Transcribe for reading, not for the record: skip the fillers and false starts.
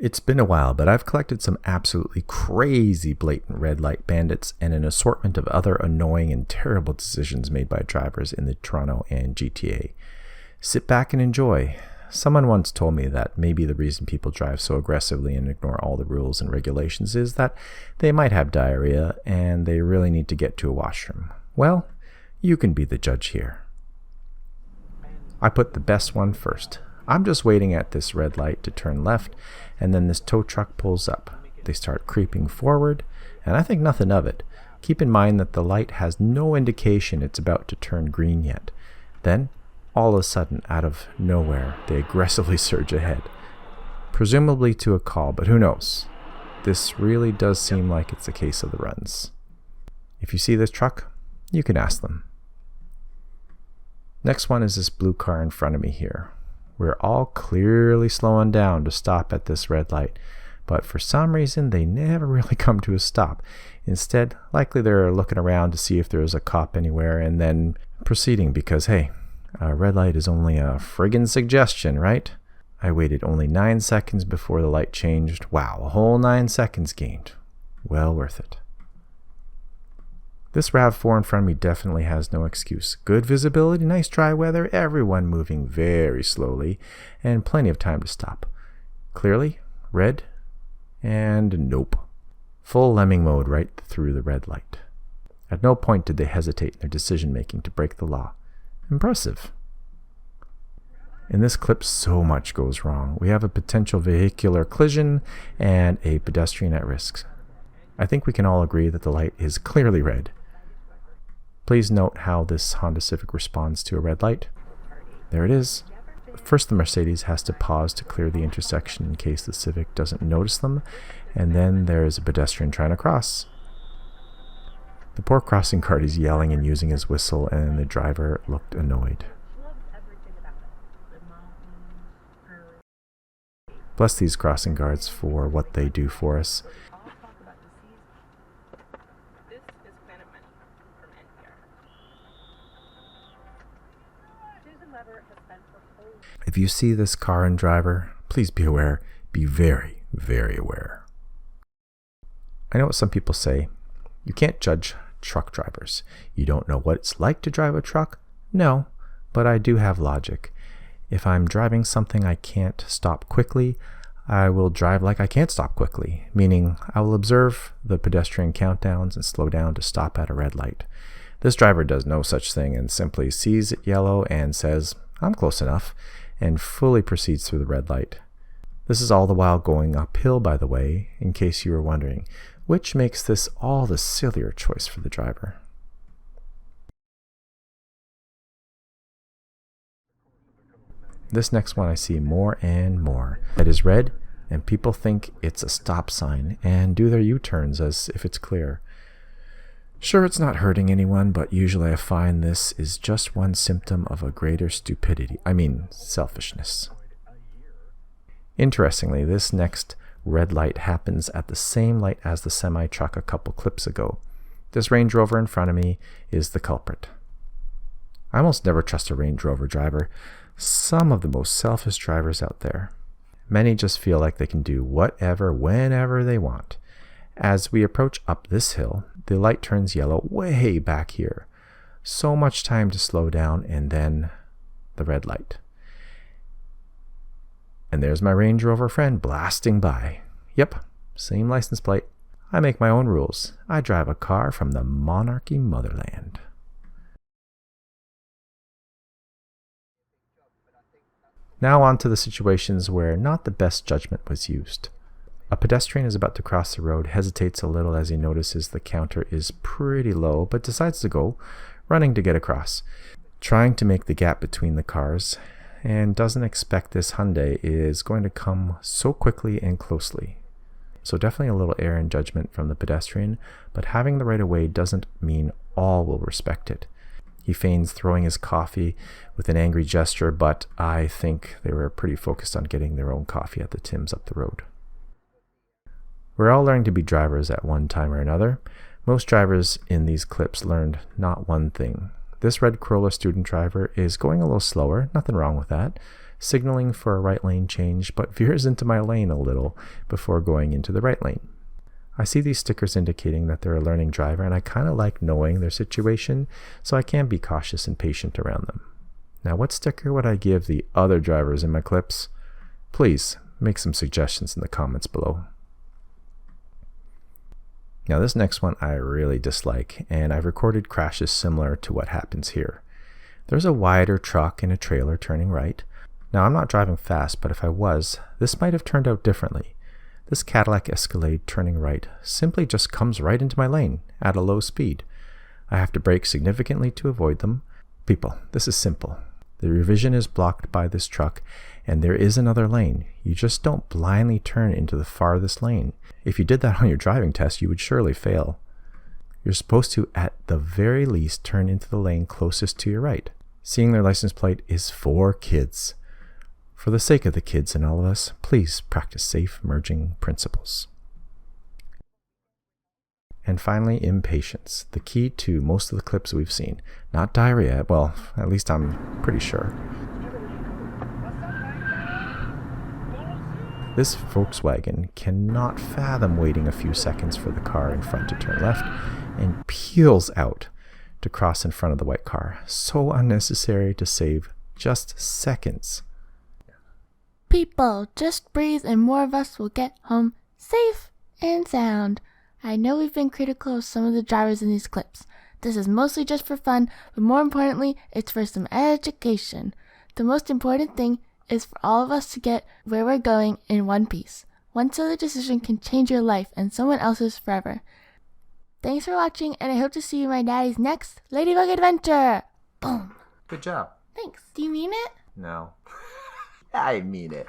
It's been a while, but I've collected some absolutely crazy blatant red light bandits and an assortment of other annoying and terrible decisions made by drivers in the Toronto and GTA. Sit back and enjoy. Someone once told me that maybe the reason people drive so aggressively and ignore all the rules and regulations is that they might have diarrhea and they really need to get to a washroom. Well, you can be the judge here. I put the best one first. I'm just waiting at this red light to turn left, and then this tow truck pulls up. They start creeping forward, and I think nothing of it. Keep in mind that the light has no indication it's about to turn green yet. Then, all of a sudden, out of nowhere, they aggressively surge ahead. Presumably to a call, but who knows? This really does seem like it's a case of the runs. If you see this truck, you can ask them. Next one is this blue car in front of me here. We're all clearly slowing down to stop at this red light, but for some reason they never really come to a stop. Instead, likely they're looking around to see if there's a cop anywhere and then proceeding because, hey, a red light is only a friggin' suggestion, right? I waited only 9 seconds before the light changed. Wow, a whole 9 seconds gained. Well worth it. This RAV4 in front of me definitely has no excuse. Good visibility, nice dry weather, everyone moving very slowly, and plenty of time to stop. Clearly, red, and nope. Full lemming mode right through the red light. At no point did they hesitate in their decision making to break the law. Impressive. In this clip, so much goes wrong. We have a potential vehicular collision and a pedestrian at risk. I think we can all agree that the light is clearly red. Please note how this Honda Civic responds to a red light. There it is. First, the Mercedes has to pause to clear the intersection in case the Civic doesn't notice them, and then there is a pedestrian trying to cross. The poor crossing guard is yelling and using his whistle, and the driver looked annoyed. Bless these crossing guards for what they do for us. If you see this car and driver, please be aware. Be very, very aware. I know what some people say. You can't judge truck drivers. You don't know what it's like to drive a truck? No, but I do have logic. If I'm driving something I can't stop quickly, I will drive like I can't stop quickly, meaning I will observe the pedestrian countdowns and slow down to stop at a red light. This driver does no such thing and simply sees it yellow and says, "I'm close enough," and fully proceeds through the red light. This is all the while going uphill, by the way, in case you were wondering, which makes this all the sillier choice for the driver. This next one I see more and more. It is red, and people think it's a stop sign and do their U-turns as if it's clear. Sure, it's not hurting anyone, but usually I find this is just one symptom of a greater stupidity. I mean, selfishness. Interestingly, this next red light happens at the same light as the semi-truck a couple clips ago. This Range Rover in front of me is the culprit. I almost never trust a Range Rover driver. Some of the most selfish drivers out there. Many just feel like they can do whatever, whenever they want. As we approach up this hill, the light turns yellow way back here. So much time to slow down, and then the red light. And there's my Range Rover friend blasting by. Yep, same license plate. I make my own rules. I drive a car from the monarchy motherland. Now on to the situations where not the best judgment was used. A pedestrian is about to cross the road, hesitates a little as he notices the counter is pretty low, but decides to go, running to get across, trying to make the gap between the cars, and doesn't expect this Hyundai is going to come so quickly and closely. So definitely a little error in judgment from the pedestrian, but having the right of way doesn't mean all will respect it. He feigns throwing his coffee with an angry gesture, but I think they were pretty focused on getting their own coffee at the Tim's up the road. We're all learning to be drivers at one time or another. Most drivers in these clips learned not one thing. This red Corolla student driver is going a little slower, nothing wrong with that. signaling for a right lane change, but veers into my lane a little before going into the right lane. I see these stickers indicating that they're a learning driver, and I kind of like knowing their situation, so I can be cautious and patient around them. Now, what sticker would I give the other drivers in my clips? Please make some suggestions in the comments below. Now, this next one I really dislike, and I've recorded crashes similar to what happens here. There's a wider truck and a trailer turning right. Now, I'm not driving fast, but if I was, this might have turned out differently. This Cadillac Escalade turning right simply just comes right into my lane at a low speed. I have to brake significantly to avoid them. People, this is simple. The revision is blocked by this truck, and there is another lane. You just don't blindly turn into the farthest lane. If you did that on your driving test, you would surely fail. You're supposed to, at the very least, turn into the lane closest to your right. Seeing their license plate is for kids. For the sake of the kids and all of us, please practice safe merging principles. And finally, impatience, the key to most of the clips we've seen. Not diarrhea, well, at least I'm pretty sure. This Volkswagen cannot fathom waiting a few seconds for the car in front to turn left and peels out to cross in front of the white car. So unnecessary to save just seconds. People, just breathe and more of us will get home safe and sound. I know we've been critical of some of the drivers in these clips. This is mostly just for fun, but more importantly, it's for some education. The most important thing is for all of us to get where we're going in one piece. One silly decision can change your life and someone else's forever. Thanks for watching, and I hope to see you in my daddy's next Ladybug adventure. Boom. Good job. Thanks. Do you mean it? No. I mean it.